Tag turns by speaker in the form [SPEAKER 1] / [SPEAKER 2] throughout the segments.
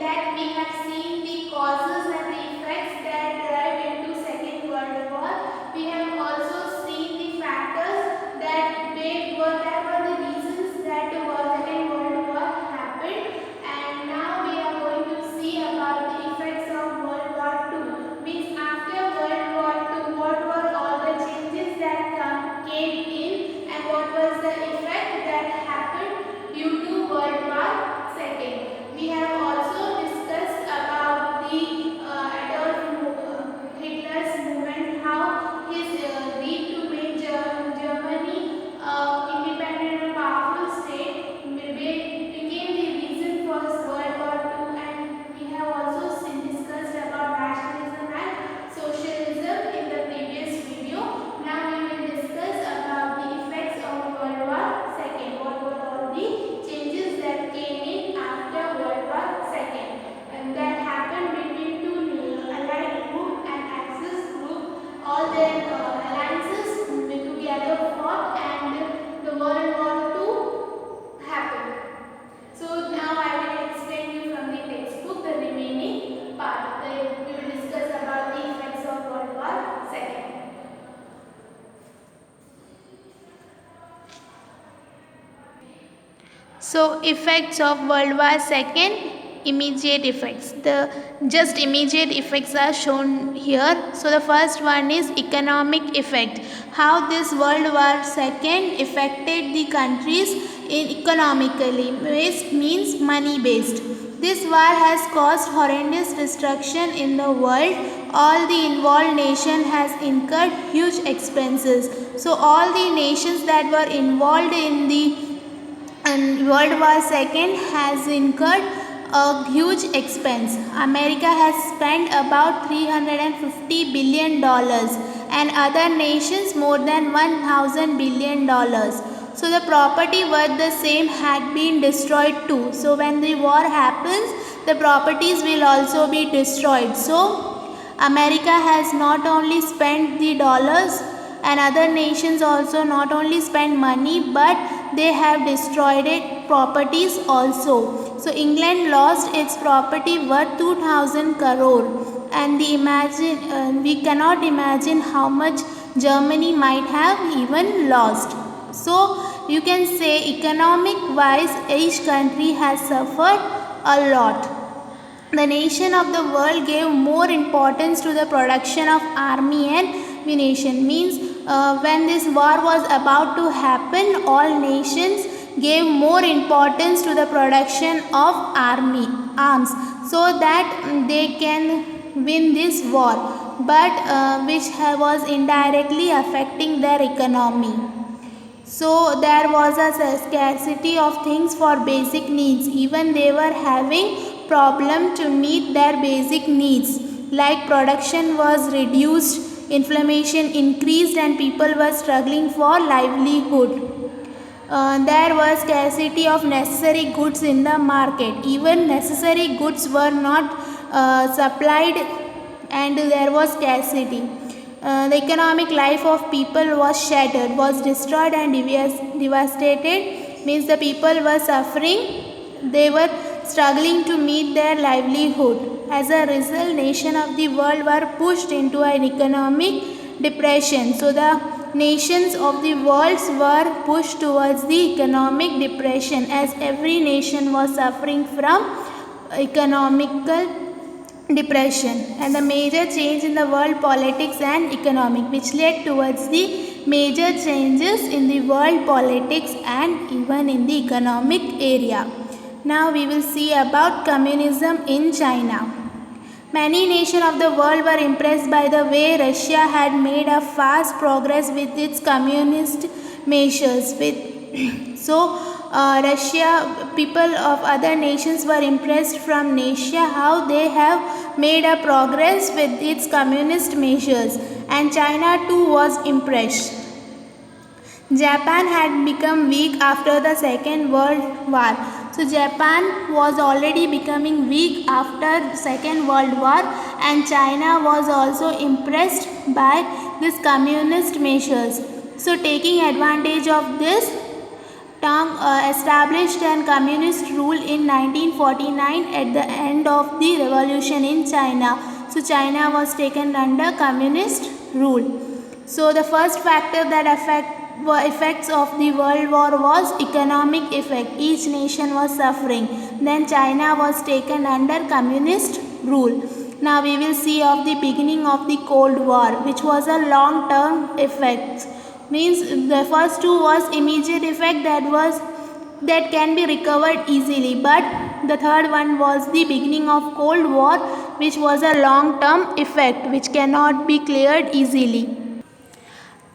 [SPEAKER 1] that we have seen the causes and the effects that drive into Second World War. We have also seen the factors that were the reasons that the Second World War happened, and now we are going to see about the effects of World War II. Means after World War II, what were all the changes that came in, and what was the effect that happened due to World War II. We have also discussed about the Adolf Hitler's movement, how his need to make Germany independent and powerful state became the reason for World War II, and we have also discussed about nationalism and socialism in the previous video. Now we will discuss about the effects of World War II. What were all the changes that came in after World War II, and that happened between two Allied group and Axis group. All their alliances together fought, and the World War II happened. So now I will explain you from the textbook the remaining part. We will discuss about the effects of World War II. So effects of World War II, immediate effects. The just immediate effects are shown here. So the first one is economic effect. How this World War II affected the countries economically, means money based. This war has caused horrendous destruction in the world. All the involved nation has incurred huge expenses. So all the nations that were involved in the World War II has incurred a huge expense. America has spent about $350 billion and other nations more than $1,000 billion. So the property worth the same had been destroyed too. So when the war happens, the properties will also be destroyed. So America has not only spent the dollars, and other nations also not only spend money, but they have destroyed it properties also. So England lost its property worth 2000 crore, and we cannot imagine how much Germany might have even lost. So you can say economic wise each country has suffered a lot. The nation of the world gave more importance to the production of army and munition. Means when this war was about to happen, all nations gave more importance to the production of arms, so that they can win this war, but which was indirectly affecting their economy. So there was a scarcity of things for basic needs. Even they were having problem to meet their basic needs, like production was reduced, inflation increased, and people were struggling for livelihood. There was scarcity of necessary goods in the market. Even necessary goods were not supplied, and there was scarcity. The economic life of people was shattered, was destroyed and devastated. Means the people were suffering, they were struggling to meet their livelihood. As a result, nations of the world were pushed into an economic depression. So the nations of the world were pushed towards the economic depression, as every nation was suffering from economical depression. And the major change in the world politics and economic, which led towards the major changes in the world politics and even in the economic area. Now we will see about communism in China. Many nations of the world were impressed by the way Russia had made a fast progress with its communist measures. Russia, people of other nations were impressed from Russia how they have made a progress with its communist measures, and China too was impressed. Japan had become weak after the Second World War. So Japan was already becoming weak after Second World War, and China was also impressed by this communist measures. So taking advantage of this, Tang established an communist rule in 1949 at the end of the revolution in China. So China was taken under communist rule. So the first factor that effects of the World War was economic effect. Each nation was suffering. Then China was taken under communist rule. Now we will see of the beginning of the Cold War, which was a long-term effect. Means the first two was immediate effect that can be recovered easily, but the third one was the beginning of Cold War, which was a long-term effect which cannot be cleared easily.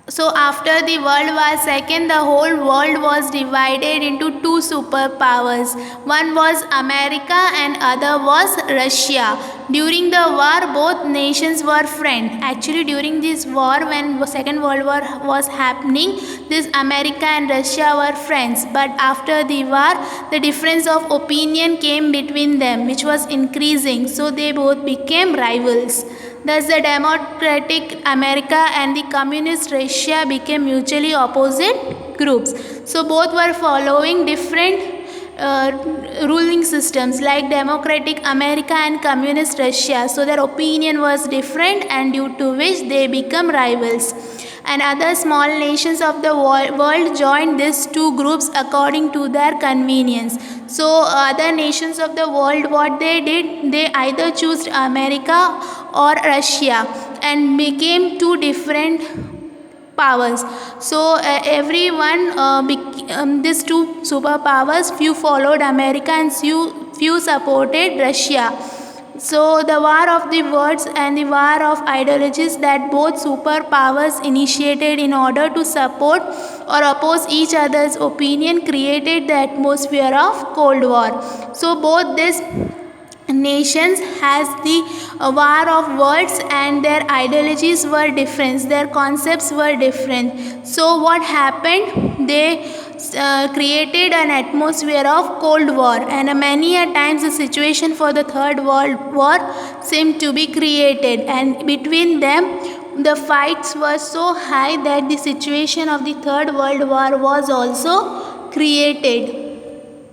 [SPEAKER 1] So after the World War II, the whole world was divided into two superpowers. One was America and other was Russia. During the war, both nations were friends. Actually, during this war, when the Second World War was happening, this America and Russia were friends. But after the war, the difference of opinion came between them, which was increasing. So they both became rivals. Thus, the democratic America and the communist Russia became mutually opposite groups. So, both were following different ruling systems like democratic America and communist Russia. So, their opinion was different, and due to which they become rivals. And other small nations of the world joined these two groups according to their convenience. So other nations of the world, what they did, they either chose America or Russia and became two different powers. So these two superpowers, few followed America and few supported Russia. So the war of the words and the war of ideologies that both superpowers initiated in order to support or oppose each other's opinion created the atmosphere of Cold War. So both these nations has the war of words and their ideologies were different, their concepts were different. So what happened? They created an atmosphere of Cold War, and many a times the situation for the Third World War seemed to be created, and between them the fights were so high that the situation of the Third World War was also created.